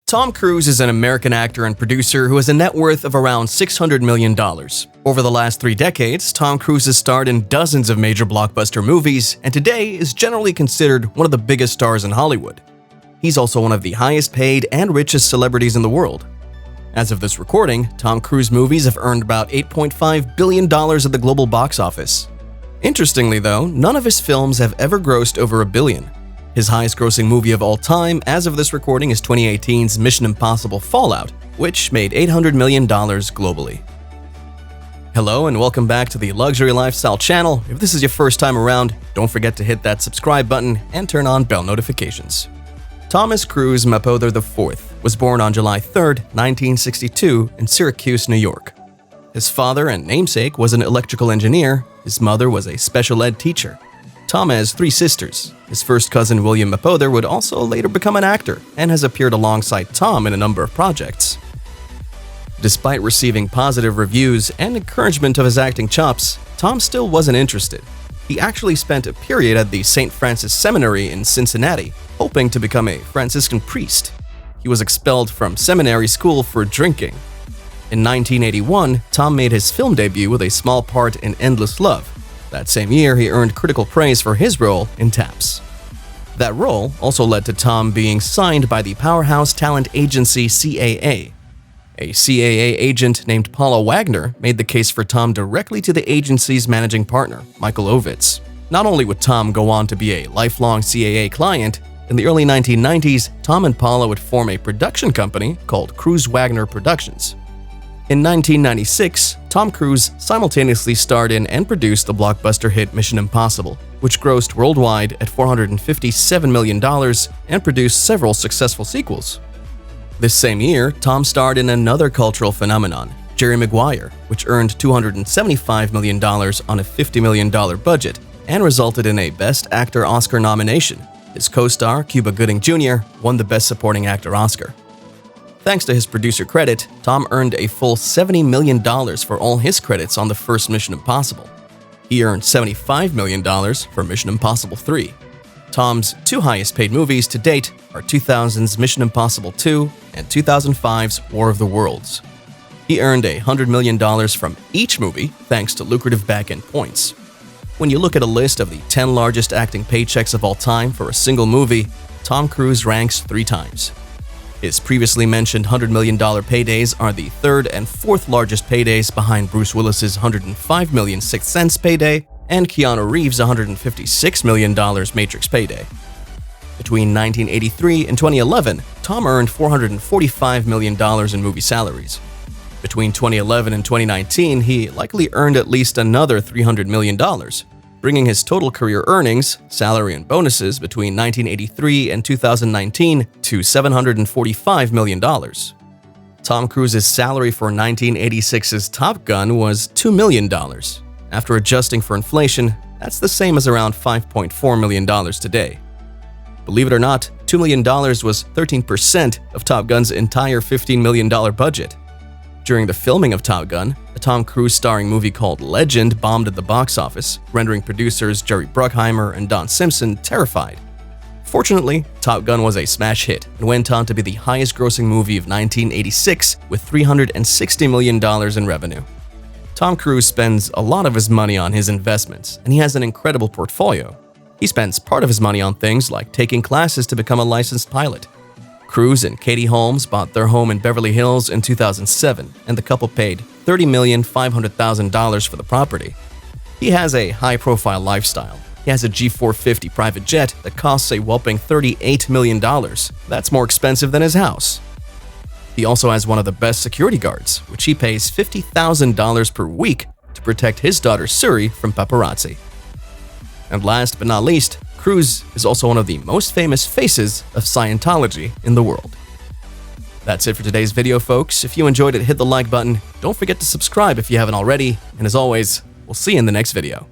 Tom Cruise is an American actor and producer who has a net worth of around $600 million. Over the last 3 decades, Tom Cruise has starred in dozens of major blockbuster movies and today is generally considered one of the biggest stars in Hollywood. He's also one of the highest paid and richest celebrities in the world. As of this recording, Tom Cruise movies have earned about $8.5 billion at the global box office. Interestingly though, none of his films have ever grossed over $1 billion. His highest-grossing movie of all time, as of this recording, is 2018's Mission Impossible Fallout, which made $800 million globally. Hello and welcome back to the Luxury Lifestyle channel. If this is your first time around, don't forget to hit that subscribe button and turn on bell notifications. Thomas Cruise Mapother IV was born on July 3, 1962 in Syracuse, New York. His father and namesake was an electrical engineer. His mother was a special ed teacher. Tom has 3 sisters. His first cousin William Mapother would also later become an actor and has appeared alongside Tom in a number of projects. Despite receiving positive reviews and encouragement of his acting chops, Tom still wasn't interested. He actually spent a period at the St. Francis Seminary in Cincinnati, hoping to become a Franciscan priest. He was expelled from seminary school for drinking. In 1981, Tom made his film debut with a small part in Endless Love. That same year, he earned critical praise for his role in Taps. That role also led to Tom being signed by the powerhouse talent agency CAA. A CAA agent named Paula Wagner made the case for Tom directly to the agency's managing partner, Michael Ovitz. Not only would Tom go on to be a lifelong CAA client, in the early 1990s, Tom and Paula would form a production company called Cruise Wagner Productions. In 1996, Tom Cruise simultaneously starred in and produced the blockbuster hit Mission Impossible, which grossed worldwide at $457 million and produced several successful sequels. This same year, Tom starred in another cultural phenomenon, Jerry Maguire, which earned $275 million on a $50 million budget and resulted in a Best Actor Oscar nomination. His co-star, Cuba Gooding Jr., won the Best Supporting Actor Oscar. Thanks to his producer credit, Tom earned a full $70 million for all his credits on the first Mission Impossible. He earned $75 million for Mission Impossible 3. Tom's 2 highest-paid movies to date are 2000's Mission Impossible 2 and 2005's War of the Worlds. He earned $100 million from each movie thanks to lucrative back-end points. When you look at a list of the 10 largest acting paychecks of all time for a single movie, Tom Cruise ranks 3 times. His previously mentioned $100 million paydays are the 3rd and 4th largest paydays behind Bruce Willis's $105 million Sixth Sense payday and Keanu Reeves' $156 million Matrix payday. Between 1983 and 2011, Tom earned $445 million in movie salaries. Between 2011 and 2019, he likely earned at least another $300 million, bringing his total career earnings, salary and bonuses between 1983 and 2019 to $745 million. Tom Cruise's salary for 1986's Top Gun was $2 million. After adjusting for inflation, that's the same as around $5.4 million today. Believe it or not, $2 million was 13% of Top Gun's entire $15 million budget. During the filming of Top Gun, a Tom Cruise starring movie called Legend bombed at the box office, rendering producers Jerry Bruckheimer and Don Simpson terrified. Fortunately, Top Gun was a smash hit and went on to be the highest-grossing movie of 1986 with $360 million in revenue. Tom Cruise spends a lot of his money on his investments, and he has an incredible portfolio. He spends part of his money on things like taking classes to become a licensed pilot. Cruise and Katie Holmes bought their home in Beverly Hills in 2007, and the couple paid $30,500,000 for the property. He has a high-profile lifestyle. He has a G450 private jet that costs a whopping $38 million. That's more expensive than his house. He also has one of the best security guards, which he pays $50,000 per week to protect his daughter Suri from paparazzi. And last but not least, Cruise is also one of the most famous faces of Scientology in the world. That's it for today's video, folks. If you enjoyed it, hit the like button. Don't forget to subscribe if you haven't already. And as always, we'll see you in the next video.